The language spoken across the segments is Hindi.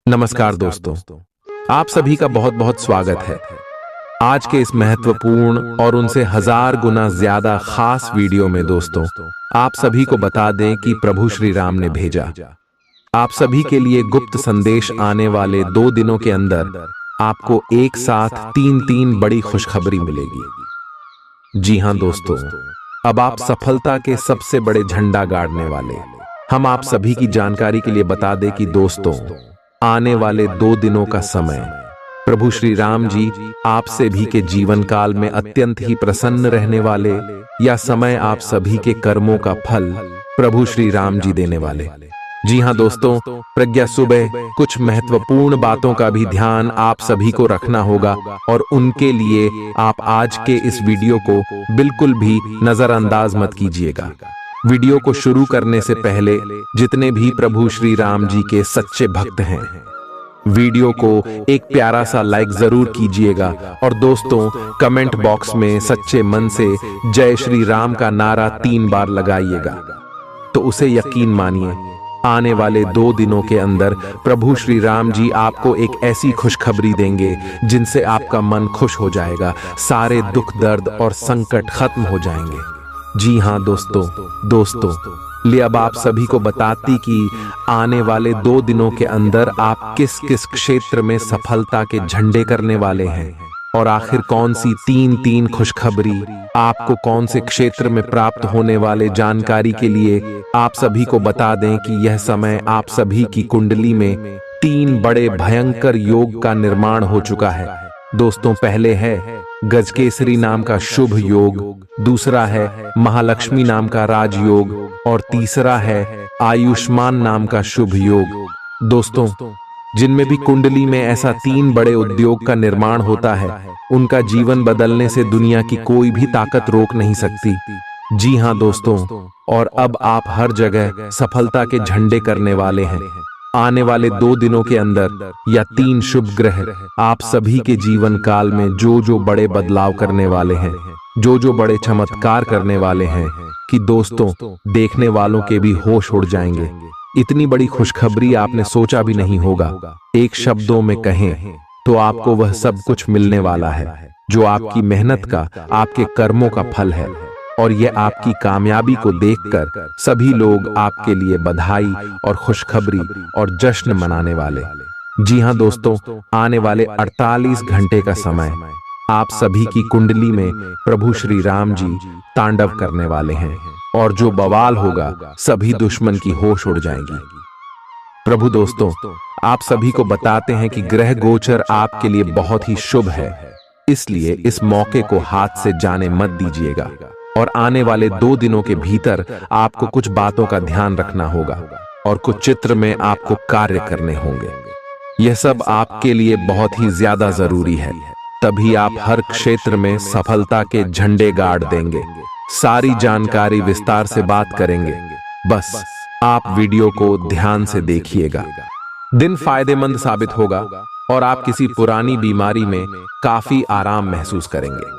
नमस्कार दोस्तों, आप सभी का बहुत बहुत स्वागत है। आज के इस महत्वपूर्ण और उनसे हजार गुना ज्यादा खास वीडियो में दोस्तों, आप सभी को बता दें कि प्रभु श्री राम ने भेजा आप सभी के लिए गुप्त संदेश आने वाले 2 दिनों के अंदर आपको एक साथ तीन बड़ी खुशखबरी मिलेगी। जी हां दोस्तों, अब आप सफलता के सबसे बड़े झंडा गाड़ने वाले। हम आप सभी की जानकारी के लिए बता दें कि दोस्तों, आने वाले 2 दिनों का समय प्रभु श्री राम जी आपसे भी के जीवन काल में अत्यंत ही प्रसन्न रहने वाले। यह समय आप सभी के कर्मों का फल प्रभु श्री राम जी देने वाले। जी हां दोस्तों, प्रज्ञा सुबह कुछ महत्वपूर्ण बातों का भी ध्यान आप सभी को रखना होगा और उनके लिए आप आज के इस वीडियो को बिल्कुल भी नजरअंदाज मत कीजिएगा। वीडियो को शुरू करने से पहले जितने भी प्रभु श्री राम जी के सच्चे भक्त हैं, वीडियो को एक प्यारा सा लाइक जरूर कीजिएगा और दोस्तों कमेंट बॉक्स में सच्चे मन से जय श्री राम का नारा 3 बार लगाइएगा। तो उसे यकीन मानिए, आने वाले 2 दिनों के अंदर प्रभु श्री राम जी आपको एक ऐसी खुशखबरी देंगे जिनसे आपका मन खुश हो जाएगा, सारे दुख दर्द और संकट खत्म हो जाएंगे। जी हां दोस्तों, ले अब आप सभी को बताती कि आने वाले 2 दिनों के अंदर आप किस किस क्षेत्र में सफलता के झंडे करने वाले हैं और आखिर कौन सी तीन खुशखबरी आपको कौन से क्षेत्र में प्राप्त होने वाले जानकारी के लिए आप सभी को बता दें कि यह समय आप सभी की कुंडली में 3 बड़े भयंकर योग का निर्माण हो चुका है। दोस्तों, पहले है गजकेसरी नाम का शुभ योग, दूसरा है महालक्ष्मी नाम का राजयोग और तीसरा है आयुष्मान नाम का शुभ योग। दोस्तों, जिनमें भी कुंडली में ऐसा 3 बड़े उद्योग का निर्माण होता है, उनका जीवन बदलने से दुनिया की कोई भी ताकत रोक नहीं सकती। जी हां दोस्तों, और अब आप हर जगह सफलता के झंडे करने वाले हैं। आने वाले 2 दिनों के अंदर या 3 शुभ ग्रह आप सभी के जीवन काल में जो बड़े बदलाव करने वाले हैं, जो बड़े चमत्कार करने वाले हैं कि दोस्तों देखने वालों के भी होश उड़ जाएंगे। इतनी बड़ी खुशखबरी आपने सोचा भी नहीं होगा। एक शब्दों में कहें तो आपको वह सब कुछ मिलने वाला है जो आपकी मेहनत का, आपके कर्मों का फल है और यह आपकी कामयाबी को देखकर सभी लोग आपके लिए बधाई और खुशखबरी और जश्न मनाने वाले। जी हां दोस्तों, आने वाले 48 घंटे का समय आप सभी की कुंडली में प्रभु श्री राम जी तांडव करने वाले हैं और जो बवाल होगा सभी दुश्मन की होश उड़ जाएंगी। प्रभु दोस्तों, आप सभी को बताते हैं कि ग्रह गोचर आपके लिए बहुत ही शुभ है, इसलिए इस मौके को हाथ से जाने मत दीजिएगा और आने वाले 2 दिनों के भीतर आपको कुछ बातों का ध्यान रखना होगा और कुछ चित्र में आपको कार्य करने होंगे। यह सब आपके लिए बहुत ही ज्यादा जरूरी है, तभी आप हर क्षेत्र में सफलता के झंडे गाड़ देंगे। सारी जानकारी विस्तार से बात करेंगे, बस आप वीडियो को ध्यान से देखिएगा। दिन फायदेमंद साबित होगा और आप किसी पुरानी बीमारी में काफी आराम महसूस करेंगे।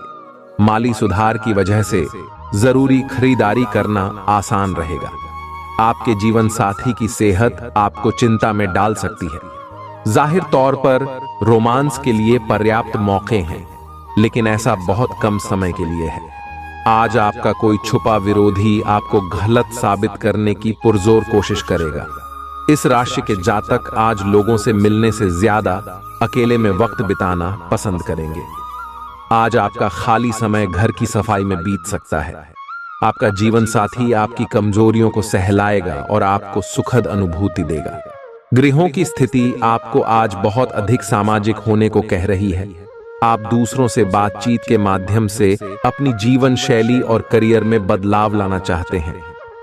माली सुधार की वजह से जरूरी खरीदारी करना आसान रहेगा। आपके जीवन साथी की सेहत आपको चिंता में डाल सकती है। जाहिर तौर पर रोमांस के लिए पर्याप्त मौके हैं, लेकिन ऐसा बहुत कम समय के लिए है। आज आपका कोई छुपा विरोधी आपको गलत साबित करने की पुरजोर कोशिश करेगा। इस राशि के जातक आज लोगों से मिलने से ज्यादा अकेले में वक्त बिताना पसंद करेंगे। आज आपका खाली समय घर की सफाई में बीत सकता है। आपका जीवन साथी आपकी कमजोरियों को सहलाएगा और आपको सुखद अनुभूति देगा। गृहों की स्थिति आपको आज बहुत अधिक सामाजिक होने को कह रही है। आप दूसरों से बातचीत के माध्यम से अपनी जीवन शैली और करियर में बदलाव लाना चाहते हैं।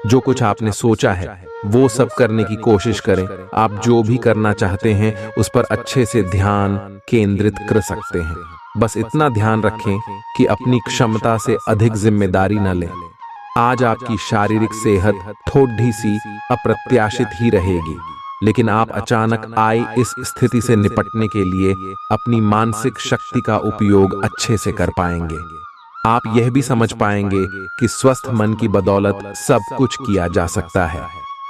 जो कुछ आपने सोचा है वो सब करने की कोशिश करें। आप जो भी करना चाहते हैं उस पर अच्छे से ध्यान केंद्रित कर सकते हैं। बस इतना ध्यान रखें कि अपनी क्षमता से अधिक जिम्मेदारी न लें। आज आपकी शारीरिक सेहत थोड़ी सी अप्रत्याशित ही रहेगी, लेकिन आप अचानक आए इस स्थिति से निपटने के लिए अपनी मानसिक शक्ति का उपयोग अच्छे से कर पाएंगे। आप यह भी समझ पाएंगे कि स्वस्थ मन की बदौलत सब कुछ किया जा सकता है,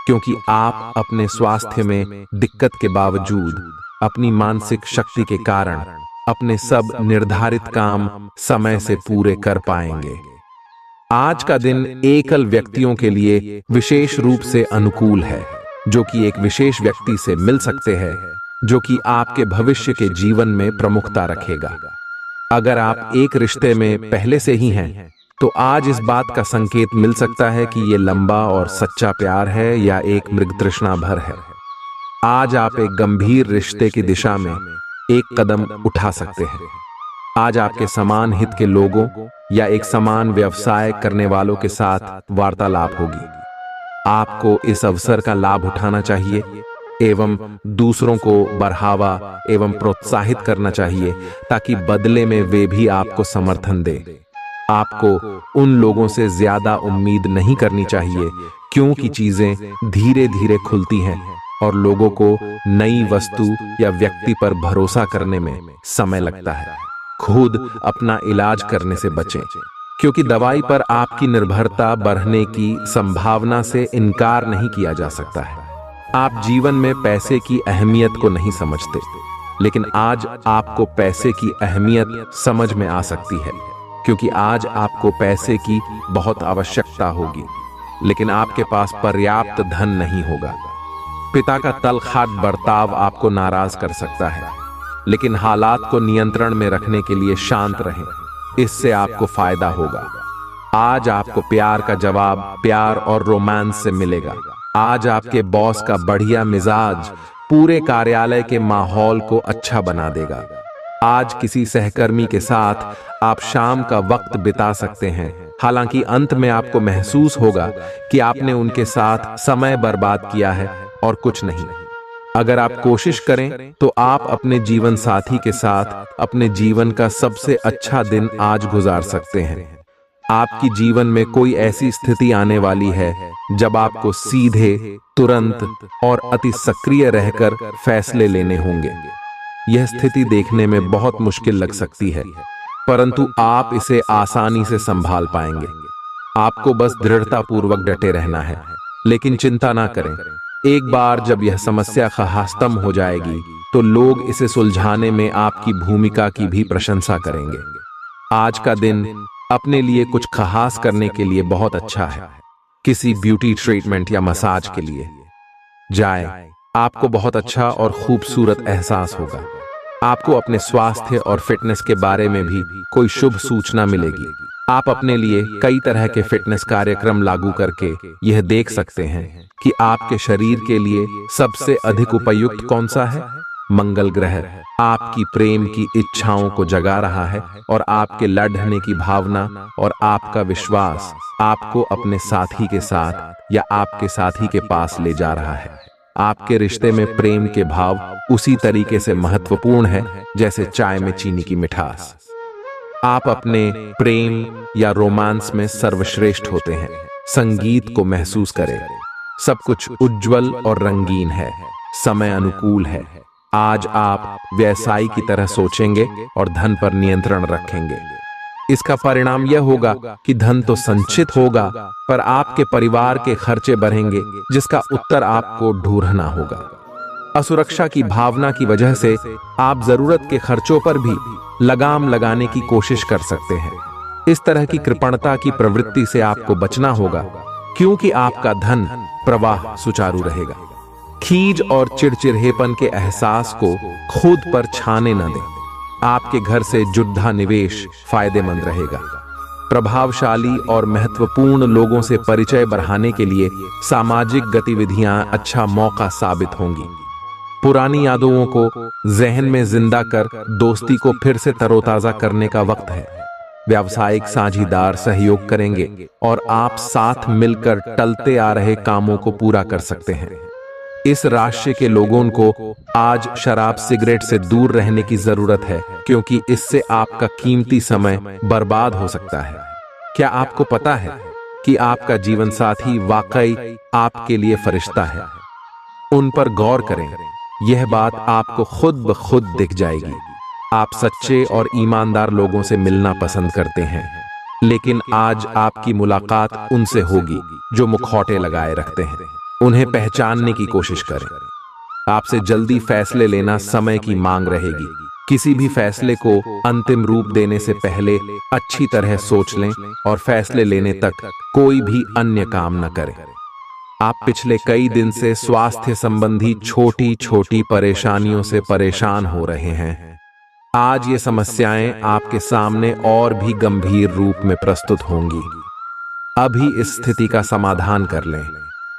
क्योंकि आप अपने स्वास्थ्य में दिक्कत के बावजूद अपनी मानसिक शक्ति के कारण अपने सब निर्धारित काम समय से पूरे कर पाएंगे। आज का दिन एकल व्यक्तियों के लिए विशेष रूप से अनुकूल है, जो कि एक विशेष व्यक्ति से मिल सकते हैं, जो कि आपके भविष्य के जीवन में प्रमुखता रखेगा। अगर आप एक रिश्ते में पहले से ही हैं, तो आज इस बात का संकेत मिल सकता है कि यह लंबा और सच्चा प्यार है या एक मृग तृष्णा भर है। आज आप एक गंभीर रिश्ते की दिशा में एक कदम उठा सकते हैं। आज आपके समान हित के लोगों या एक समान व्यवसाय करने वालों के साथ वार्तालाप होगी। आपको इस अवसर का लाभ उठाना चाहिए एवं दूसरों को बढ़ावा एवं प्रोत्साहित करना चाहिए, ताकि बदले में वे भी आपको समर्थन दें। आपको उन लोगों से ज्यादा उम्मीद नहीं करनी चाहिए, क्योंकि चीजें धीरे धीरे खुलती हैं और लोगों को नई वस्तु या व्यक्ति पर भरोसा करने में समय लगता है। खुद अपना इलाज करने से बचें, क्योंकि दवाई पर आपकी निर्भरता बढ़ने की संभावना से इनकार नहीं किया जा सकता है। आप जीवन में पैसे की अहमियत को नहीं समझते, लेकिन आज आपको पैसे की अहमियत समझ में आ सकती है, क्योंकि आज आपको पैसे की बहुत आवश्यकता होगी, लेकिन आपके पास पर्याप्त धन नहीं होगा। पिता का तलखाट बर्ताव आपको नाराज कर सकता है, लेकिन हालात को नियंत्रण में रखने के लिए शांत रहें, इससे आपको फायदा होगा। आज आपको प्यार का जवाब प्यार और रोमांस से मिलेगा। आज आपके बॉस का बढ़िया मिजाज पूरे कार्यालय के माहौल को अच्छा बना देगा। आज किसी सहकर्मी के साथ आप शाम का वक्त बिता सकते हैं, हालांकि अंत में आपको महसूस होगा कि आपने उनके साथ समय बर्बाद किया है और कुछ नहीं। अगर आप कोशिश करें तो आप अपने जीवन साथी के साथ अपने जीवन का सबसे अच्छा दिन आज गुजार सकते हैं। आपकी जीवन में कोई ऐसी स्थिति आने वाली है जब आपको सीधे, तुरंत और अति सक्रिय रहकर फैसले लेने होंगे। यह स्थिति देखने में बहुत मुश्किल लग सकती है, परंतु आप इसे आसानी से संभाल पाएंगे। आपको बस दृढ़तापूर्वक डटे रहना है, लेकिन चिंता ना करें। एक बार जब यह समस्या खत्म हो जाएगी, तो लोग इसे सुलझाने में आपकी भूमिका की भी प्रशंसा करेंगे। आज का दिन अपने लिए कुछ खास करने के लिए बहुत अच्छा है। किसी ब्यूटी ट्रीटमेंट या मसाज के लिए जाएं। आपको बहुत अच्छा और खूबसूरत एहसास होगा। आपको अपने स्वास्थ्य और फिटनेस के बारे में भी कोई शुभ सूचना मिलेगी। आप अपने लिए कई तरह के फिटनेस कार्यक्रम लागू करके यह देख सकते हैं कि आपके शरीर के लिए सबसे अधिक उपयुक्त कौन सा है। मंगल ग्रह आपकी प्रेम की इच्छाओं को जगा रहा है और आपके लड़ने की भावना और आपका विश्वास आपको अपने साथी के साथ या आपके साथी के पास ले जा रहा है। आपके रिश्ते में प्रेम के भाव उसी तरीके से महत्वपूर्ण है जैसे चाय में चीनी की मिठास। आप अपने प्रेम या रोमांस में सर्वश्रेष्ठ होते हैं। संगीत को महसूस करें। सब कुछ उज्जवल और रंगीन है। समय अनुकूल है। आज आप व्यवसायी की तरह सोचेंगे और धन पर नियंत्रण रखेंगे। इसका परिणाम यह होगा कि धन तो संचित होगा, पर आपके परिवार के खर्चे बढ़ेंगे, जिसका उत्तर आपको ढूंढना होगा। असुरक्षा की भावना की वजह से आप जरूरत के खर्चों पर भी लगाम लगाने की कोशिश कर सकते हैं। इस तरह की कृपणता की प्रवृत्ति से आपको बचना होगा, क्योंकि आपका धन प्रवाह सुचारू रहेगा। खीज और चिड़चिड़ेपन के एहसास को खुद पर छाने न दें। आपके घर से जुद्धा निवेश फायदेमंद रहेगा। प्रभावशाली और महत्वपूर्ण लोगों से परिचय बढ़ाने के लिए सामाजिक गतिविधियां अच्छा मौका साबित होंगी। पुरानी यादों को जहन में जिंदा कर दोस्ती को फिर से तरोताजा करने का वक्त है। व्यावसायिक साझीदार सहयोग करेंगे और आप साथ मिलकर टलते आ रहे कामों को पूरा कर सकते हैं। इस राशि के लोगों को आज शराब सिगरेट से दूर रहने की जरूरत है, क्योंकि इससे आपका कीमती समय बर्बाद हो सकता है। क्या आपको पता है कि आपका जीवन साथी वाकई आपके लिए फरिश्ता है? उन पर गौर करें। यह बात आपको खुद ब खुद दिख जाएगी। आप सच्चे और ईमानदार लोगों से मिलना पसंद करते हैं, लेकिन आज आपकी मुलाकात उनसे होगी जो मुखौटे लगाए रखते हैं। उन्हें पहचानने की कोशिश करें। आपसे जल्दी फैसले लेना समय की मांग रहेगी। किसी भी फैसले को अंतिम रूप देने से पहले अच्छी तरह सोच लें और फैसले लेने तक कोई भी अन्य काम न करें। आप पिछले कई दिन से स्वास्थ्य संबंधी छोटी छोटी परेशानियों से परेशान हो रहे हैं। आज ये समस्याएं आपके सामने और भी गंभीर रूप में प्रस्तुत होंगी। अभी इस स्थिति का समाधान कर लें,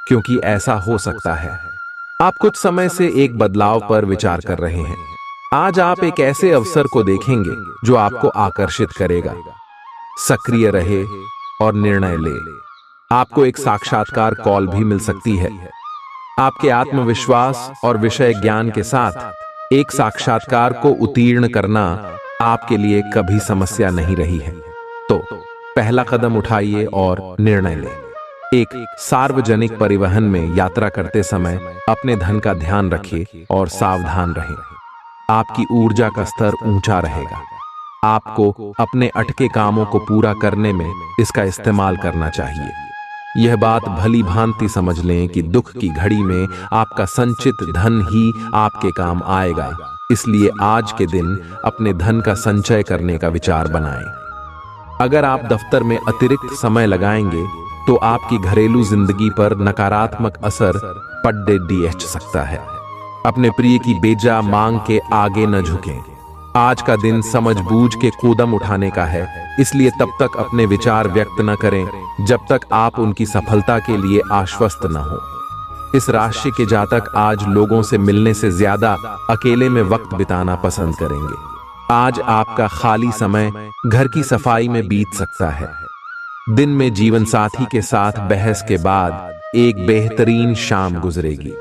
क्योंकि ऐसा हो सकता है आप कुछ समय से एक बदलाव पर विचार कर रहे हैं। आज आप एक ऐसे अवसर को देखेंगे जो आपको आकर्षित करेगा। सक्रिय रहे और निर्णय ले। आपको एक साक्षात्कार कॉल भी मिल सकती है। आपके आत्मविश्वास और विषय ज्ञान के साथ एक साक्षात्कार को उत्तीर्ण करना आपके लिए कभी समस्या नहीं रही है। तो पहला कदम उठाइए और निर्णय लें। एक सार्वजनिक परिवहन में यात्रा करते समय अपने धन का ध्यान रखिए और सावधान रहें। आपकी ऊर्जा का स्तर ऊंचा रहेगा। आपको अपने अटके कामों को पूरा करने में इसका इस्तेमाल करना चाहिए। यह बात भली भांति समझ लें कि दुख की घड़ी में आपका संचित धन ही आपके काम आएगा। इसलिए आज के दिन अपने धन का संचय करने का विचार बनाएं। अगर आप दफ्तर में अतिरिक्त समय लगाएंगे तो आपकी घरेलू जिंदगी पर नकारात्मक असर पड़ सकता है। अपने प्रिय की बेजा मांग के आगे न झुकें। आज का दिन समझबूझ के कदम उठाने का है, इसलिए तब तक अपने विचार व्यक्त न करें जब तक आप उनकी सफलता के लिए आश्वस्त न हो। इस राशि के जातक आज लोगों से मिलने से ज्यादा अकेले में वक्त बिताना पसंद करेंगे। आज आपका खाली समय घर की सफाई में बीत सकता है। दिन में जीवन साथी के साथ बहस के बाद एक बेहतरीन शाम गुजरेगी।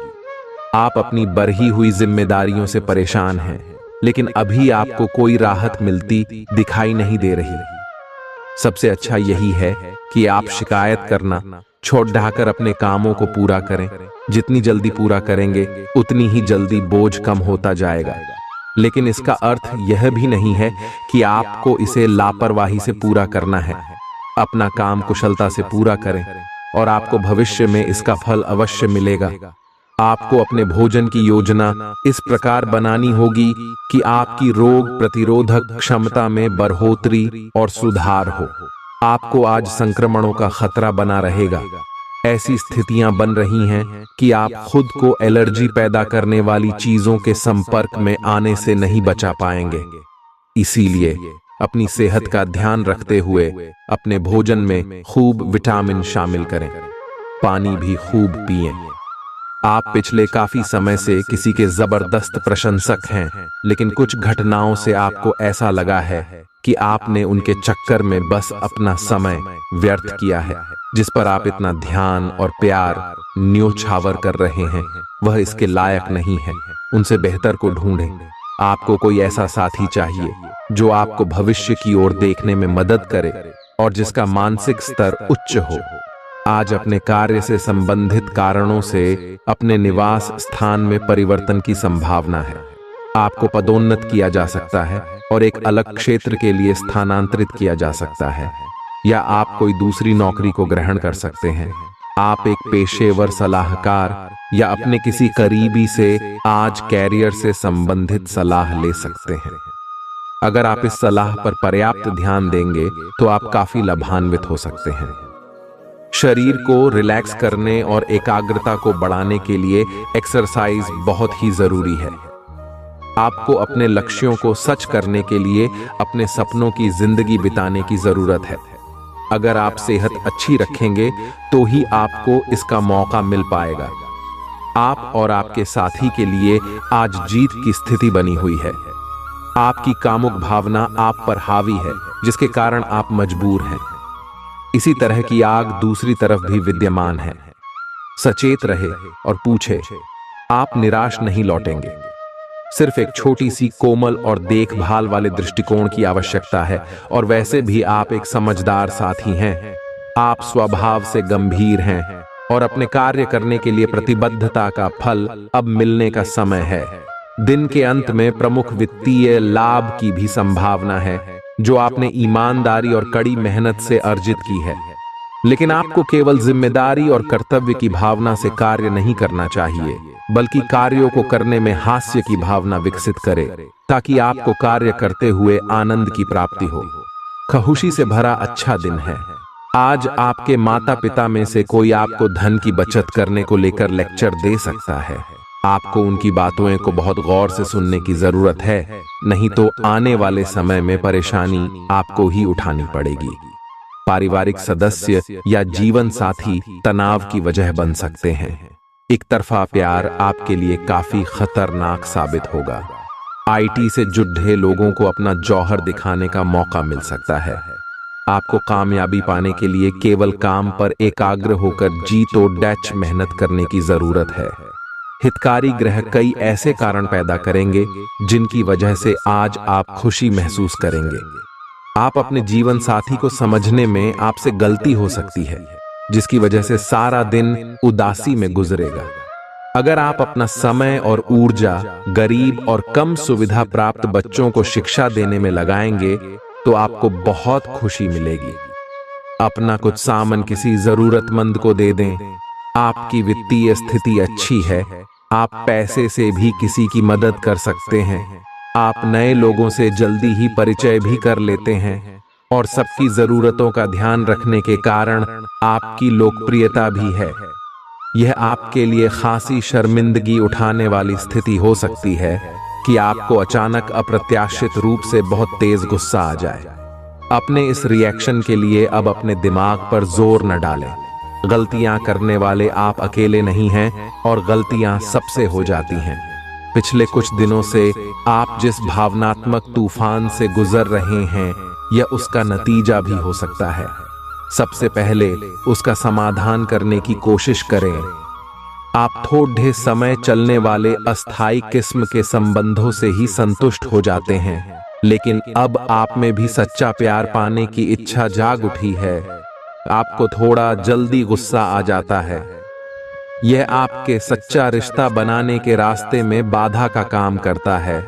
आप अपनी बढ़ी हुई जिम्मेदारियों से परेशान हैं, लेकिन अभी आपको कोई राहत मिलती दिखाई नहीं दे रही। सबसे अच्छा यही है कि आप शिकायत करना छोड़ ढाकर अपने कामों को पूरा करें। जितनी जल्दी पूरा करेंगे उतनी ही जल्दी बोझ कम होता जाएगा। लेकिन इसका अर्थ यह भी नहीं है कि आपको इसे लापरवाही से पूरा करना है। अपना काम कुशलता से पूरा करें और आपको भविष्य में इसका फल अवश्य मिलेगा। आपको अपने भोजन की योजना इस प्रकार बनानी होगी कि आपकी रोग प्रतिरोधक क्षमता में बढ़ोतरी और सुधार हो। आपको आज संक्रमणों का खतरा बना रहेगा। ऐसी स्थितियां बन रही हैं कि आप खुद को एलर्जी पैदा करने वाली चीजों के संपर्क में आने से नहीं बचा पाएंगे। इसीलिए अपनी सेहत का ध्यान रखते हुए अपने भोजन में खूब विटामिन शामिल करें। पानी भी खूब पिएं। आप पिछले काफी समय से किसी के जबरदस्त प्रशंसक हैं, लेकिन कुछ घटनाओं से आपको ऐसा लगा है कि आपने उनके चक्कर में बस अपना समय व्यर्थ किया है। जिस पर आप इतना ध्यान और प्यार न्योछावर कर रहे हैं वह इसके लायक नहीं है। उनसे बेहतर को ढूंढें। आपको कोई ऐसा साथी चाहिए जो आपको भविष्य की ओर देखने में मदद करे और जिसका मानसिक स्तर उच्च हो। आज अपने कार्य से संबंधित कारणों से अपने निवास स्थान में परिवर्तन की संभावना है। आपको पदोन्नत किया जा सकता है और एक अलग क्षेत्र के लिए स्थानांतरित किया जा सकता है, या आप कोई दूसरी नौकरी को ग्रहण कर सकते हैं। आप एक पेशेवर सलाहकार या अपने किसी करीबी से आज कैरियर से संबंधित सलाह ले सकते हैं। अगर आप इस सलाह पर पर्याप्त ध्यान देंगे तो आप काफी लाभान्वित हो सकते हैं। शरीर को रिलैक्स करने और एकाग्रता को बढ़ाने के लिए एक्सरसाइज बहुत ही जरूरी है। आपको अपने लक्ष्यों को सच करने के लिए अपने सपनों की जिंदगी बिताने की जरूरत है। अगर आप सेहत अच्छी रखेंगे तो ही आपको इसका मौका मिल पाएगा। आप और आपके साथी के लिए आज जीत की स्थिति बनी हुई है। आपकी कामुक भावना आप पर हावी है, जिसके कारण आप मजबूर हैं। इसी तरह की आग दूसरी तरफ भी विद्यमान है। सचेत रहे और पूछे, आप निराश नहीं लौटेंगे। सिर्फ एक छोटी सी कोमल और देखभाल वाले दृष्टिकोण की आवश्यकता है, और वैसे भी आप एक समझदार साथी हैं। आप स्वभाव से गंभीर हैं और अपने कार्य करने के लिए प्रतिबद्धता का फल अब मिलने का समय है। दिन के अंत में प्रमुख वित्तीय लाभ की भी संभावना है, जो आपने ईमानदारी और कड़ी मेहनत से अर्जित की है। लेकिन आपको केवल जिम्मेदारी और कर्तव्य की भावना से कार्य नहीं करना चाहिए, बल्कि कार्यों को करने में हास्य की भावना विकसित करे, ताकि आपको कार्य करते हुए आनंद की प्राप्ति हो। खुशी से भरा अच्छा दिन है। आज आपके माता पिता में से कोई आपको धन की बचत करने को लेकर लेक्चर दे सकता है। आपको उनकी बातों को बहुत गौर से सुनने की जरूरत है, नहीं तो आने वाले समय में परेशानी आपको ही उठानी पड़ेगी। पारिवारिक सदस्य या जीवन साथी तनाव की वजह बन सकते हैं। एक तरफा प्यार आपके लिए काफी खतरनाक साबित होगा। आईटी से जुड़े लोगों को अपना जौहर दिखाने का मौका मिल सकता है। आपको कामयाबी पाने के लिए केवल काम पर एकाग्र होकर जी तोड़ डैच मेहनत करने की जरूरत है। हितकारी ग्रह कई ऐसे कारण पैदा करेंगे जिनकी वजह से आज आप खुशी महसूस करेंगे। आप अपने जीवन साथी को समझने में आपसे गलती हो सकती है, जिसकी वजह से सारा दिन उदासी में गुजरेगा। अगर आप अपना समय और ऊर्जा गरीब और कम सुविधा प्राप्त बच्चों को शिक्षा देने में लगाएंगे तो आपको बहुत खुशी मिलेगी। अपना कुछ सामान किसी जरूरतमंद को दे दें। आपकी वित्तीय स्थिति अच्छी है। आप पैसे से भी किसी की मदद कर सकते हैं। आप नए लोगों से जल्दी ही परिचय भी कर लेते हैं और सबकी जरूरतों का ध्यान रखने के कारण आपकी लोकप्रियता भी है। यह आपके लिए खासी शर्मिंदगी उठाने वाली स्थिति हो सकती है कि आपको अचानक अप्रत्याशित रूप से बहुत तेज गुस्सा आ जाए। अपने इस रिएक्शन के लिए अब अपने दिमाग पर जोर न डालें। गलतियां करने वाले आप अकेले नहीं हैं और गलतियां सबसे हो जाती हैं। पिछले कुछ दिनों से आप जिस भावनात्मक तूफान से गुजर रहे हैं, यह उसका नतीजा भी हो सकता है। सबसे पहले उसका समाधान करने की कोशिश करें। आप थोड़े समय चलने वाले अस्थायी किस्म के संबंधों से ही संतुष्ट हो जाते हैं, लेकिन अब आप में भी सच्चा प्यार पाने की इच्छा जाग उठी है। आपको थोड़ा जल्दी गुस्सा आ जाता है। यह आपके सच्चा रिश्ता बनाने के रास्ते में बाधा का काम करता है।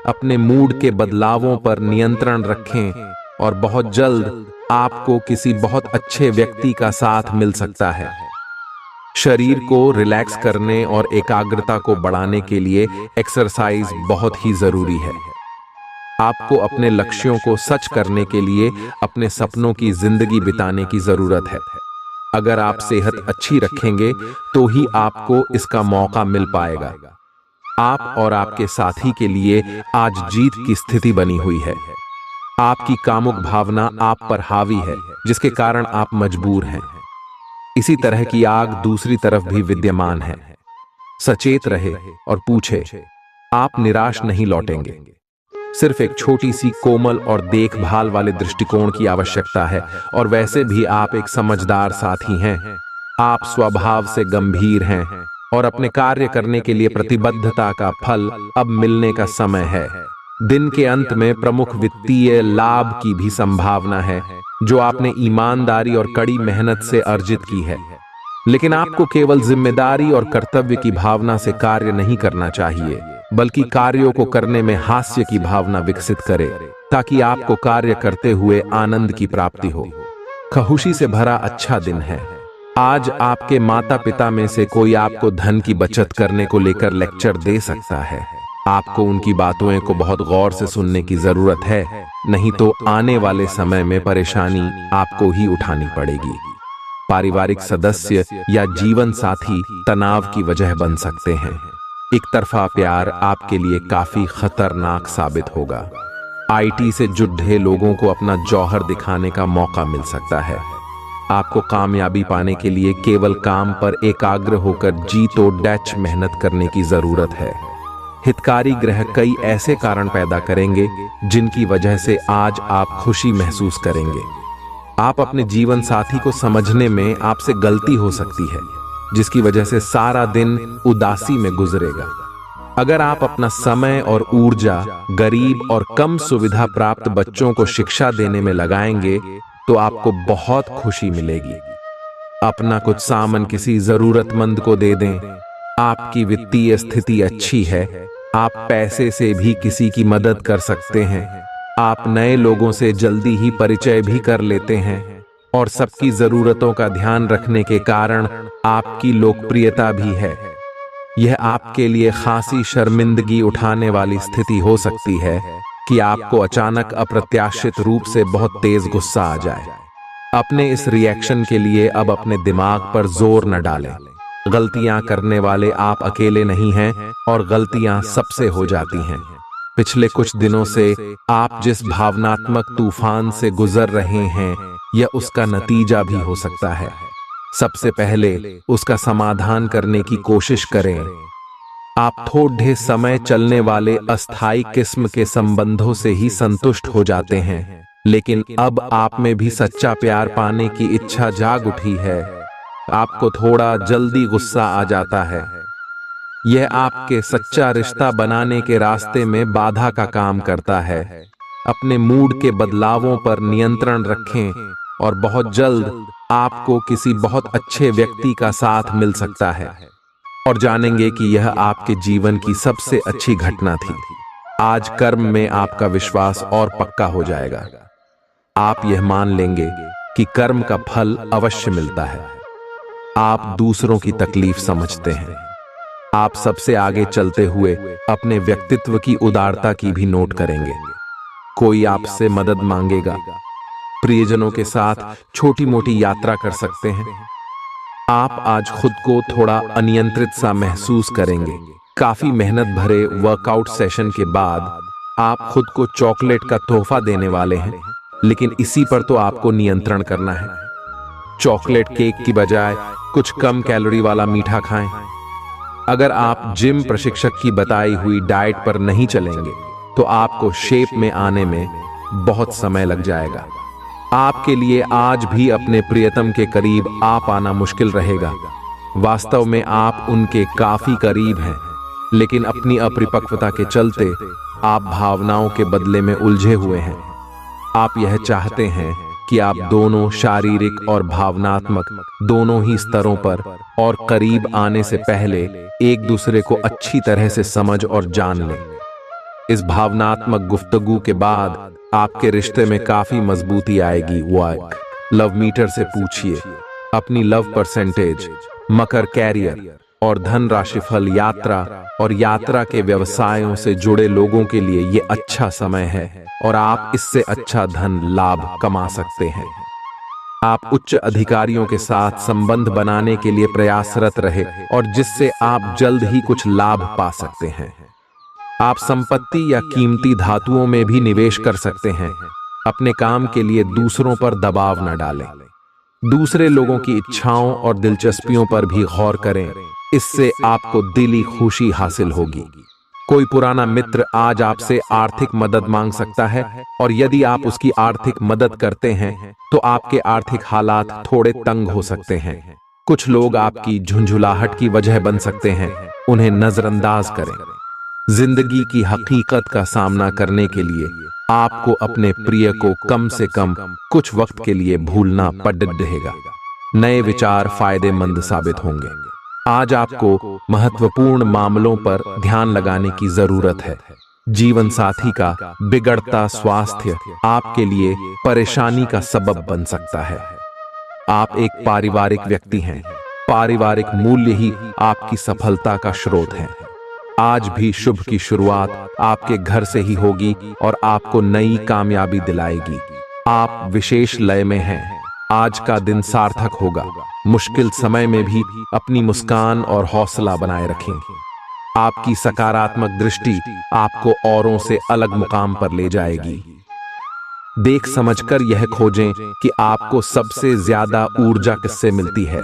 अपने मूड के बदलावों पर नियंत्रण रखें और बहुत जल्द आपको किसी बहुत अच्छे व्यक्ति का साथ मिल सकता है। शरीर को रिलैक्स करने और एकाग्रता को बढ़ाने के लिए एक्सरसाइज बहुत ही जरूरी है। आपको अपने लक्ष्यों को सच करने के लिए अपने सपनों की जिंदगी बिताने की जरूरत है। अगर आप सेहत अच्छी रखेंगे तो ही आपको इसका मौका मिल पाएगा। आप और आपके साथी के लिए आज जीत की स्थिति बनी हुई है। आपकी कामुक भावना आप पर हावी है, जिसके कारण आप मजबूर हैं। इसी तरह की आग दूसरी तरफ भी विद्यमान है। सचेत रहे और पूछे, आप निराश नहीं लौटेंगे। सिर्फ एक छोटी सी कोमल और देखभाल वाले दृष्टिकोण की आवश्यकता है, और वैसे भी आप एक समझदार साथी हैं। आप स्वभाव से गंभीर हैं और अपने कार्य करने के लिए प्रतिबद्धता का फल अब मिलने का समय है। दिन के अंत में प्रमुख वित्तीय लाभ की भी संभावना है, जो आपने ईमानदारी और कड़ी मेहनत से अर्जित की है। लेकिन आपको केवल जिम्मेदारी और कर्तव्य की भावना से कार्य नहीं करना चाहिए, बल्कि कार्यों को करने में हास्य की भावना विकसित करे, ताकि आपको कार्य करते हुए आनंद की प्राप्ति हो। खुशी से भरा अच्छा दिन है। आज आपके माता पिता में से कोई आपको धन की बचत करने को लेकर लेक्चर दे सकता है। आपको उनकी बातों को बहुत गौर से सुनने की जरूरत है, नहीं तो आने वाले समय में परेशानी आपको ही उठानी पड़ेगी। पारिवारिक सदस्य या जीवन साथी तनाव की वजह बन सकते हैं। एक तरफा प्यार आपके लिए काफी खतरनाक साबित होगा। आईटी से जुड़े लोगों को अपना जौहर दिखाने का मौका मिल सकता है। आपको कामयाबी पाने के लिए केवल काम पर एकाग्र होकर जी तोड़ डैच मेहनत करने की जरूरत है। हितकारी ग्रह कई ऐसे कारण पैदा करेंगे जिनकी वजह से आज आप खुशी महसूस करेंगे। आप अपने जीवन साथी को समझने में आपसे गलती हो सकती है, जिसकी वजह से सारा दिन उदासी में गुजरेगा। अगर आप अपना समय और ऊर्जा गरीब और कम सुविधा प्राप्त बच्चों को शिक्षा देने में लगाएंगे तो आपको बहुत खुशी मिलेगी। अपना कुछ सामान किसी जरूरतमंद को दे दें। आपकी वित्तीय स्थिति अच्छी है। आप पैसे से भी किसी की मदद कर सकते हैं। आप नए लोगों से जल्दी ही परिचय भी कर लेते हैं और सबकी जरूरतों का ध्यान रखने के कारण आपकी लोकप्रियता भी है। यह आपके लिए खासी शर्मिंदगी उठाने वाली स्थिति हो सकती है कि आपको अचानक अप्रत्याशित रूप से बहुत तेज गुस्सा आ जाए। अपने इस रिएक्शन के लिए अब अपने दिमाग पर जोर न डालें। गलतियां करने वाले आप अकेले नहीं हैं और गलतियां सबसे हो जाती हैं। पिछले कुछ दिनों से आप जिस भावनात्मक तूफान से गुजर रहे हैं, यह उसका नतीजा भी हो सकता है। सबसे पहले उसका समाधान करने की कोशिश करें। आप थोड़े समय चलने वाले अस्थायी किस्म के संबंधों से ही संतुष्ट हो जाते हैं, लेकिन अब आप में भी सच्चा प्यार पाने की इच्छा जाग उठी है। आपको थोड़ा जल्दी गुस्सा आ जाता है। यह आपके सच्चा रिश्ता बनाने के रास्ते में बाधा का काम करता है। अपने मूड के बदलावों पर नियंत्रण रखें और बहुत जल्द आपको किसी बहुत अच्छे व्यक्ति का साथ मिल सकता है और जानेंगे कि यह आपके जीवन की सबसे अच्छी घटना थी। आज कर्म में आपका विश्वास और पक्का हो जाएगा। आप यह मान लेंगे कि कर्म का फल अवश्य मिलता है। आप दूसरों की तकलीफ समझते हैं। आप सबसे आगे चलते हुए अपने व्यक्तित्व की उदारता की भी नोट करेंगे। कोई आपसे मदद मांगेगा। प्रियजनों के साथ छोटी मोटी यात्रा कर सकते हैं। आप आज खुद को थोड़ा अनियंत्रित सा महसूस करेंगे। काफी मेहनत भरे वर्कआउट सेशन के बाद आप खुद को चॉकलेट का तोहफा देने वाले हैं, लेकिन इसी पर तो आपको नियंत्रण करना है। चॉकलेट केक की बजाय कुछ कम कैलोरी वाला मीठा खाएं। अगर आप जिम प्रशिक्षक की बताई हुई डाइट पर नहीं चलेंगे तो आपको शेप में आने में बहुत समय लग जाएगा। आपके लिए आज भी अपने प्रियतम के करीब आ पाना मुश्किल रहेगा। वास्तव में आप उनके काफी करीब हैं, लेकिन अपनी अपरिपक्वता के चलते आप भावनाओं के बदले में उलझे हुए हैं। आप यह चाहते हैं कि आप दोनों शारीरिक और भावनात्मक दोनों ही स्तरों पर और करीब आने से पहले एक दूसरे को अच्छी तरह से समझ और जान लें। इस भावनात्मक गुफ्तगू के बाद आपके रिश्ते में काफी मजबूती आएगी। वर्क लव मीटर से पूछिए अपनी लव परसेंटेज, मकर कैरियर और धन राशिफल, यात्रा और यात्रा के व्यवसायों से जुड़े लोगों के लिए ये अच्छा समय है और आप इससे अच्छा धन लाभ कमा सकते हैं। आप उच्च अधिकारियों के साथ संबंध बनाने के लिए प्रयासरत रहे और जिससे आप जल्द ही कुछ लाभ पा सकते हैं। आप संपत्ति या कीमती धातुओं में भी निवेश कर सकते हैं। अपने काम के लिए दूसरों पर दबाव न डालें। दूसरे लोगों की इच्छाओं और दिलचस्पियों पर भी गौर करें। इससे आपको दिली खुशी हासिल होगी। कोई पुराना मित्र आज आपसे आर्थिक मदद मांग सकता है और यदि आप उसकी आर्थिक मदद करते हैं तो आपके आर्थिक हालात थोड़े तंग हो सकते हैं। कुछ लोग आपकी झुंझुलाहट की वजह बन सकते हैं, उन्हें नजरअंदाज करें। जिंदगी की हकीकत का सामना करने के लिए आपको अपने प्रिय को कम से कम कुछ वक्त के लिए भूलना पड़ेगा। नए विचार फायदेमंद साबित होंगे। आज आपको महत्वपूर्ण मामलों पर ध्यान लगाने की जरूरत है। जीवन साथी का बिगड़ता स्वास्थ्य आपके लिए परेशानी का सबब बन सकता है। आप एक पारिवारिक व्यक्ति हैं। पारिवारिक मूल्य ही आपकी सफलता का स्रोत है। आज भी शुभ की शुरुआत आपके घर से ही होगी और आपको नई कामयाबी दिलाएगी। आप विशेष लय में हैं। आज का दिन सार्थक होगा। मुश्किल समय में भी अपनी मुस्कान और हौसला बनाए रखें। आपकी सकारात्मक दृष्टि आपको औरों से अलग मुकाम पर ले जाएगी। देख समझकर यह खोजें कि आपको सबसे ज्यादा ऊर्जा किससे मिलती है।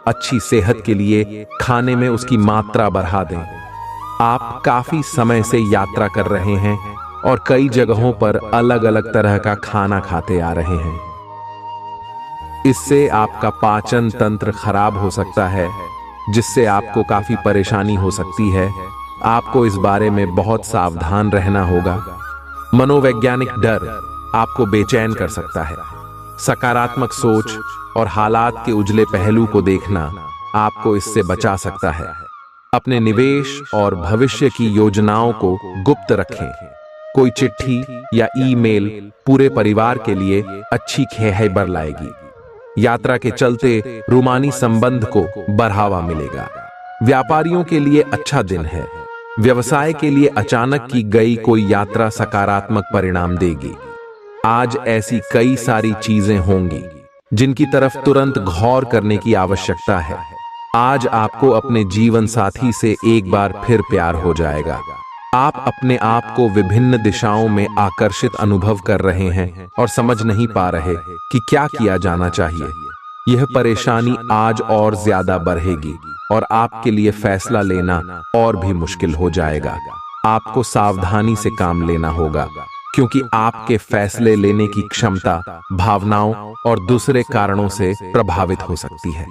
अच्छी सेहत के लिए खाने में उसकी मात्रा बढ़ा दें। आप काफी समय से यात्रा कर रहे हैं और कई जगहों पर अलग अलग तरह का खाना खाते आ रहे हैं। इससे आपका पाचन तंत्र खराब हो सकता है, जिससे आपको काफी परेशानी हो सकती है। आपको इस बारे में बहुत सावधान रहना होगा। मनोवैज्ञानिक डर आपको बेचैन कर सकता है। सकारात्मक सोच और हालात के उजले पहलू को देखना आपको इससे बचा सकता है। अपने निवेश और भविष्य की योजनाओं को गुप्त रखें। कोई चिट्ठी या ईमेल पूरे परिवार के लिए अच्छी खैबर लाएगी। यात्रा के चलते रूमानी संबंध को बढ़ावा मिलेगा। व्यापारियों के लिए अच्छा दिन है। व्यवसाय के लिए अचानक की गई कोई यात्रा सकारात्मक परिणाम देगी। आज ऐसी कई सारी चीजें होंगी जिनकी तरफ तुरंत गौर करने की आवश्यकता है। आज आपको अपने जीवन साथी से एक बार फिर प्यार हो जाएगा। आप अपने आप को विभिन्न दिशाओं में आकर्षित अनुभव कर रहे हैं और समझ नहीं पा रहे कि क्या किया जाना चाहिए। यह परेशानी आज और ज्यादा बढ़ेगी और आपके लिए फैसला लेना और भी मुश्किल हो जाएगा। आपको सावधानी से काम लेना होगा, क्योंकि आपके फैसले लेने की क्षमता भावनाओं और दूसरे कारणों से प्रभावित हो सकती है।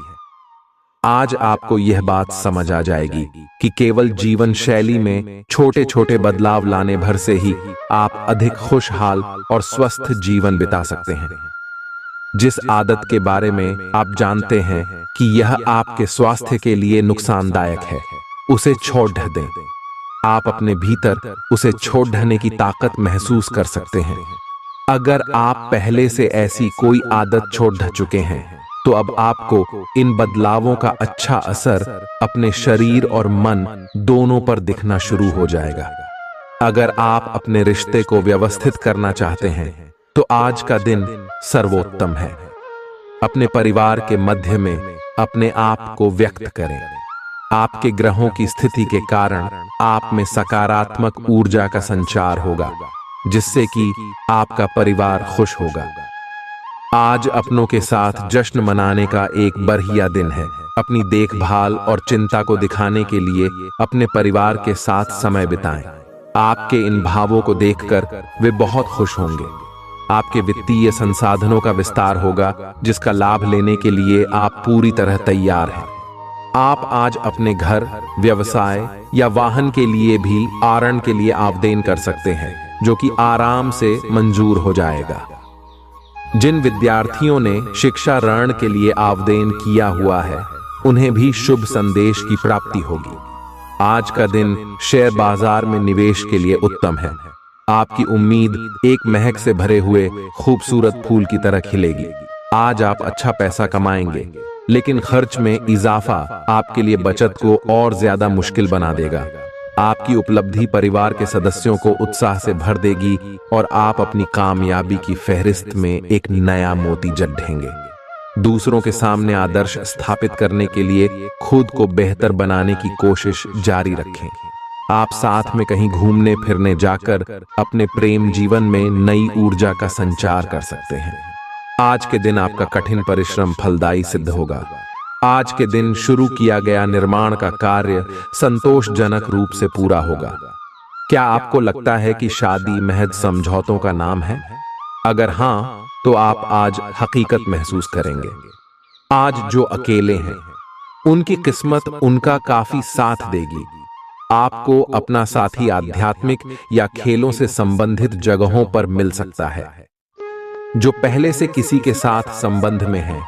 आज आपको यह बात समझ आ जाएगी कि केवल जीवन शैली में छोटे छोटे बदलाव लाने भर से ही आप अधिक खुशहाल और स्वस्थ जीवन बिता सकते हैं। जिस आदत के बारे में आप जानते हैं कि यह आपके स्वास्थ्य के लिए नुकसानदायक है, उसे छोड़ दें। आप अपने भीतर उसे छोड़ देने की ताकत महसूस कर सकते हैं। अगर आप पहले से ऐसी कोई आदत छोड़ चुके हैं, तो अब आपको इन बदलावों का अच्छा असर अपने शरीर और मन दोनों पर दिखना शुरू हो जाएगा। अगर आप अपने रिश्ते को व्यवस्थित करना चाहते हैं, तो आज का दिन सर्वोत्तम है। अपने परिवार के मध्य में अपने आप को व्यक्त करें। आपके ग्रहों की स्थिति के कारण आप में सकारात्मक ऊर्जा का संचार होगा, जिससे कि आपका परिवार खुश होगा। आज अपनों के साथ जश्न मनाने का एक बढ़िया दिन है। अपनी देखभाल और चिंता को दिखाने के लिए अपने परिवार के साथ समय बिताएं। आपके इन भावों को देखकर वे बहुत खुश होंगे। आपके वित्तीय संसाधनों का विस्तार होगा, जिसका लाभ लेने के लिए आप पूरी तरह तैयार हैं। आप आज अपने घर, व्यवसाय या वाहन के लिए भी ऋण के लिए आवेदन कर सकते हैं, जो कि आराम से मंजूर हो जाएगा। जिन विद्यार्थियों ने शिक्षा ऋण के लिए आवेदन किया हुआ है, उन्हें भी शुभ संदेश की प्राप्ति होगी। आज का दिन शेयर बाजार में निवेश के लिए उत्तम है। आपकी उम्मीद एक महक से भरे हुए खूबसूरत फूल की तरह खिलेगी। आज आप अच्छा पैसा कमाएंगे, लेकिन खर्च में इजाफा आपके लिए बचत को और ज्यादा मुश्किल बना देगा। आपकी उपलब्धि परिवार के सदस्यों को उत्साह से भर देगी और आप अपनी कामयाबी की फहरिस्त में एक नया मोती जड़ेंगे। दूसरों के सामने आदर्श स्थापित करने के लिए खुद को बेहतर बनाने की कोशिश जारी रखें। आप साथ में कहीं घूमने फिरने जाकर अपने प्रेम जीवन में नई ऊर्जा का संचार कर सकते हैं। आज के दिन आपका कठिन परिश्रम फलदायी सिद्ध होगा। आज के दिन शुरू किया गया निर्माण का कार्य संतोषजनक रूप से पूरा होगा। क्या आपको लगता है कि शादी महज समझौतों का नाम है? अगर हाँ, तो आप आज हकीकत महसूस करेंगे। आज जो अकेले हैं, उनकी किस्मत उनका काफी साथ देगी। आपको अपना साथी आध्यात्मिक या खेलों से संबंधित जगहों पर मिल सकता है। जो पहले से किसी के साथ संबंध में हैं,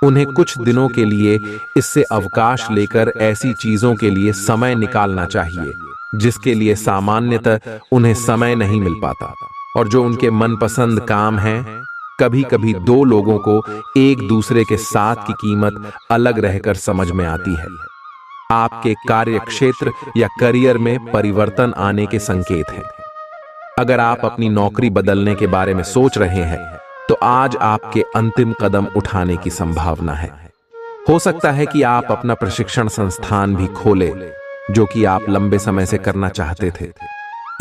उन्हें कुछ दिनों के लिए इससे अवकाश लेकर ऐसी चीजों के लिए समय निकालना चाहिए जिसके लिए सामान्यतः उन्हें समय नहीं मिल पाता। और जो उनके मनपसंद काम हैं, कभी कभी दो लोगों को एक दूसरे के साथ की कीमत अलग रहकर समझ में आती है। आपके कार्य क्षेत्र या करियर में परिवर्तन आने के संकेत हैं। अगर आप अपनी नौकरी बदलने के बारे में सोच रहे हैं, तो आज आपके अंतिम कदम उठाने की संभावना है। हो सकता है कि आप अपना प्रशिक्षण संस्थान भी खोलें, जो कि आप लंबे समय से करना चाहते थे।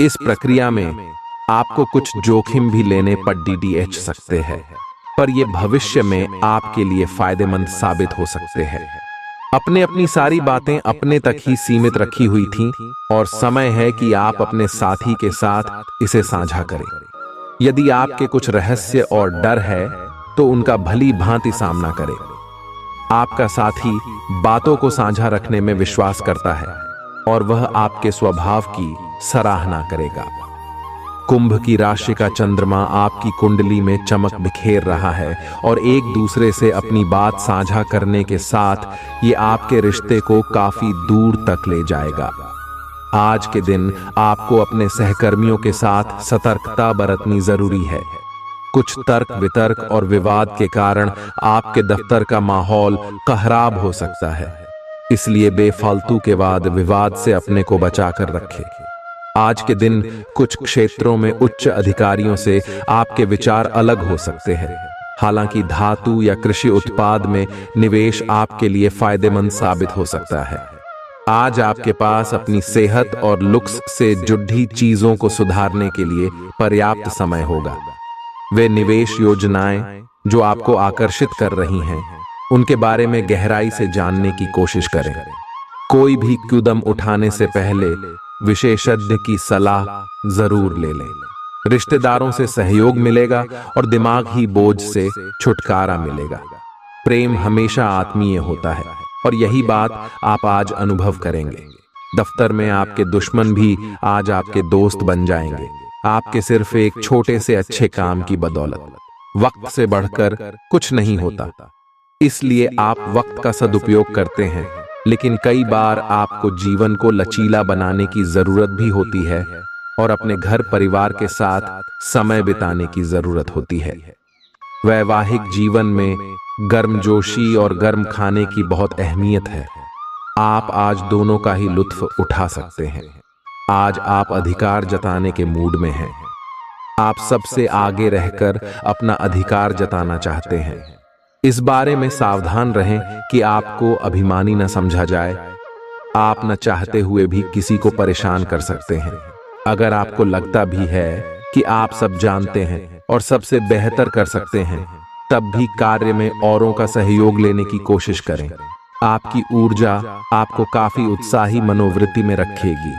इस प्रक्रिया में आपको कुछ जोखिम भी लेने पर DDH सकते हैं, पर यह भविष्य में आपके लिए फायदेमंद साबित हो सकते हैं। अपनी सारी बातें अपने तक ही सीमित रखी हुई थीं और समय है कि आप अपने साथी के साथ इसे साझा करें। यदि आपके कुछ रहस्य और डर है, तो उनका भली भांति सामना करें। आपका साथी बातों को साझा रखने में विश्वास करता है और वह आपके स्वभाव की सराहना करेगा। कुंभ की राशि का चंद्रमा आपकी कुंडली में चमक बिखेर रहा है और एक दूसरे से अपनी बात साझा करने के साथ ये आपके रिश्ते को काफी दूर तक ले जाएगा। आज के दिन आपको अपने सहकर्मियों के साथ सतर्कता बरतनी जरूरी है। कुछ तर्क वितर्क और विवाद के कारण आपके दफ्तर का माहौल खराब हो सकता है। इसलिए बेफालतू के वाद विवाद से अपने को बचाकर रखें। आज के दिन कुछ क्षेत्रों में उच्च अधिकारियों से आपके विचार अलग हो सकते हैं। हालांकि धातु या कृषि उत्पाद में निवेश आपके लिए फायदेमंद साबित हो सकता है। आज आपके पास अपनी सेहत और लुक्स से जुड़ी चीजों को सुधारने के लिए पर्याप्त समय होगा। वे निवेश योजनाएं जो आपको आकर्षित कर रही हैं, उनके बारे में गहराई से जानने की कोशिश करें। कोई भी कदम उठाने से पहले विशेषज्ञ की सलाह जरूर ले लें। रिश्तेदारों से सहयोग मिलेगा और दिमागी बोझ से छुटकारा मिलेगा। प्रेम हमेशा आत्मीय होता है और यही बात आप आज अनुभव करेंगे। दफ्तर में आपके दुश्मन भी आज आपके दोस्त बन जाएंगे, आपके सिर्फ एक छोटे से अच्छे काम की बदौलत। वक्त से बढ़कर कुछ नहीं होता, इसलिए आप वक्त का सदुपयोग करते हैं, लेकिन कई बार आपको जीवन को लचीला बनाने की जरूरत भी होती है और अपने घर परिवार के साथ समय बिताने की जरूरत होती है। वैवाहिक जीवन में गर्मजोशी और गर्म खाने की बहुत अहमियत है। आप आज दोनों का ही लुत्फ उठा सकते हैं। आज आप अधिकार जताने के मूड में हैं। आप सबसे आगे रहकर अपना अधिकार जताना चाहते हैं। इस बारे में सावधान रहें कि आपको अभिमानी न समझा जाए। आप न चाहते हुए भी किसी को परेशान कर सकते हैं। अगर आपको लगता भी है कि आप सब जानते हैं और सबसे बेहतर कर सकते हैं, तब भी कार्य में औरों का सहयोग लेने की कोशिश करें। आपकी ऊर्जा आपको काफी उत्साही मनोवृत्ति में रखेगी।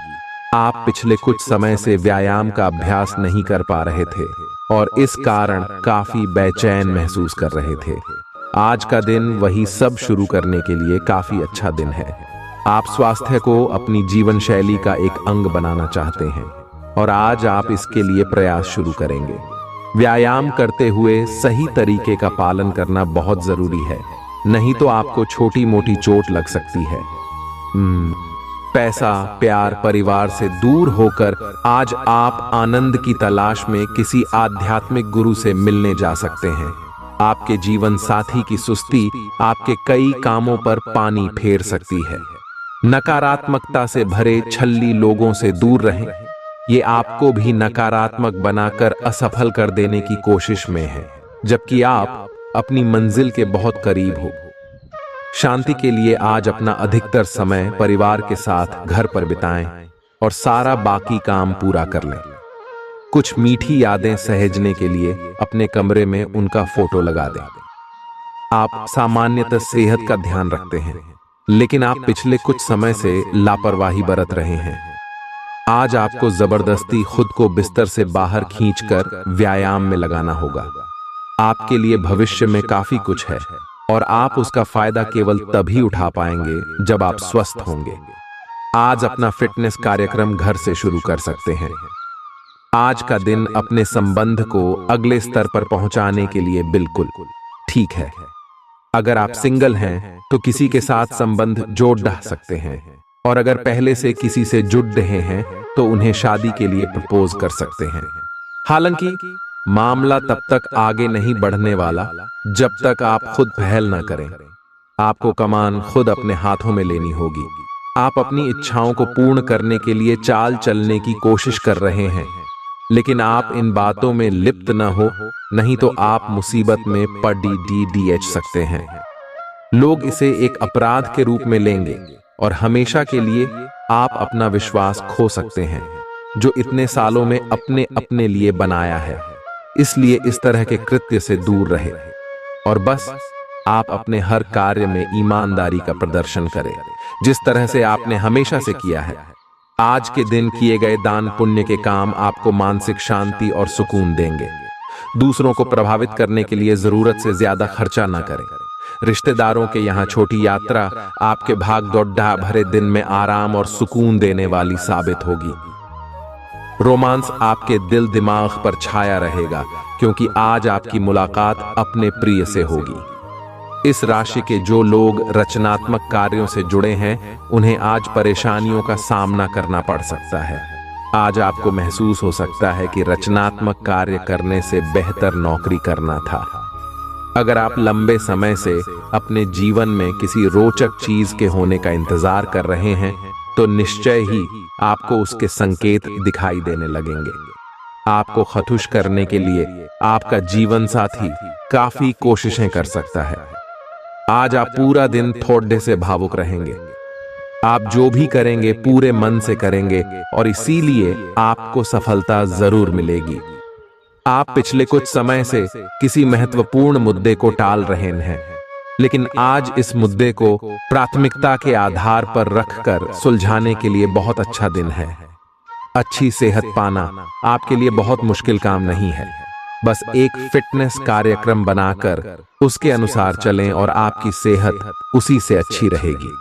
आप पिछले कुछ समय से व्यायाम का अभ्यास नहीं कर पा रहे थे और इस कारण काफी बेचैन महसूस कर रहे थे। आज का दिन वही सब शुरू करने के लिए काफी अच्छा दिन है। आप स्वास्थ्य को अपनी जीवन शैली का एक अंग बनाना चाहते हैं और आज आप इसके लिए प्रयास शुरू करेंगे। व्यायाम करते हुए सही तरीके का पालन करना बहुत जरूरी है, नहीं तो आपको छोटी मोटी चोट लग सकती है। पैसा, प्यार, परिवार से दूर होकर आज आप आनंद की तलाश में किसी आध्यात्मिक गुरु से मिलने जा सकते हैं। आपके जीवन साथी की सुस्ती आपके कई कामों पर पानी फेर सकती है। नकारात्मकता से भरे छल्ली लोगों से दूर रहें। ये आपको भी नकारात्मक बनाकर असफल कर देने की कोशिश में है, जबकि आप अपनी मंजिल के बहुत करीब हो। शांति के लिए आज अपना अधिकतर समय परिवार के साथ घर पर बिताएं और सारा बाकी काम पूरा कर लें। कुछ मीठी यादें सहेजने के लिए अपने कमरे में उनका फोटो लगा दें। आप सामान्यतः सेहत का ध्यान रखते हैं, लेकिन आप पिछले कुछ समय से लापरवाही बरत रहे हैं। आज आपको जबरदस्ती खुद को बिस्तर से बाहर खींचकर व्यायाम में लगाना होगा। आपके लिए भविष्य में काफी कुछ है और आप उसका फायदा केवल तभी उठा पाएंगे जब आप स्वस्थ होंगे। आज अपना फिटनेस कार्यक्रम घर से शुरू कर सकते हैं। आज का दिन अपने संबंध को अगले स्तर पर पहुंचाने के लिए बिल्कुल ठीक है। अगर आप सिंगल हैं तो किसी के साथ संबंध जोड़ डाल सकते हैं, और अगर पहले से किसी से जुड़ रहे हैं तो उन्हें शादी के लिए प्रपोज कर सकते हैं। हालांकि मामला तब तक आगे नहीं बढ़ने वाला जब तक आप खुद पहल न करें। आपको कमान खुद अपने हाथों में लेनी होगी। आप अपनी इच्छाओं को पूर्ण करने के लिए चाल चलने की कोशिश कर रहे हैं, लेकिन आप इन बातों में लिप्त न हो, नहीं तो आप मुसीबत में पड़ सकते हैं। लोग इसे एक अपराध के रूप में लेंगे और हमेशा के लिए आप अपना विश्वास खो सकते हैं, जो इतने सालों में अपने अपने लिए बनाया है। इसलिए इस तरह के कृत्य से दूर रहे और बस आप अपने हर कार्य में ईमानदारी का प्रदर्शन करें, जिस तरह से आपने हमेशा से किया है। आज के दिन किए गए दान पुण्य के काम आपको मानसिक शांति और सुकून देंगे। दूसरों को प्रभावित करने के लिए जरूरत से ज्यादा खर्चा न करें। रिश्तेदारों के यहाँ छोटी यात्रा आपके भाग दौड़ भरे दिन में आराम और सुकून देने वाली साबित होगी। रोमांस आपके दिल दिमाग पर छाया रहेगा, क्योंकि आज आपकी मुलाकात अपने प्रिय से होगी। इस राशि के जो लोग रचनात्मक कार्यों से जुड़े हैं, उन्हें आज परेशानियों का सामना करना पड़ सकता है। आज आपको महसूस हो सकता है कि रचनात्मक कार्य करने से बेहतर नौकरी करना था। अगर आप लंबे समय से अपने जीवन में किसी रोचक चीज के होने का इंतजार कर रहे हैं तो निश्चय ही आपको उसके संकेत दिखाई देने लगेंगे। आपको खुश करने के लिए आपका जीवन साथी काफी कोशिशें कर सकता है। आज आप पूरा दिन थोड़े से भावुक रहेंगे। आप जो भी करेंगे पूरे मन से करेंगे और इसीलिए आपको सफलता जरूर मिलेगी। आप पिछले कुछ समय से किसी महत्वपूर्ण मुद्दे को टाल रहे हैं, लेकिन आज इस मुद्दे को प्राथमिकता के आधार पर रखकर सुलझाने के लिए बहुत अच्छा दिन है। अच्छी सेहत पाना आपके लिए बहुत मुश्किल काम नहीं है। बस एक फिटनेस कार्यक्रम बनाकर उसके अनुसार चलें और आपकी सेहत उसी से अच्छी रहेगी।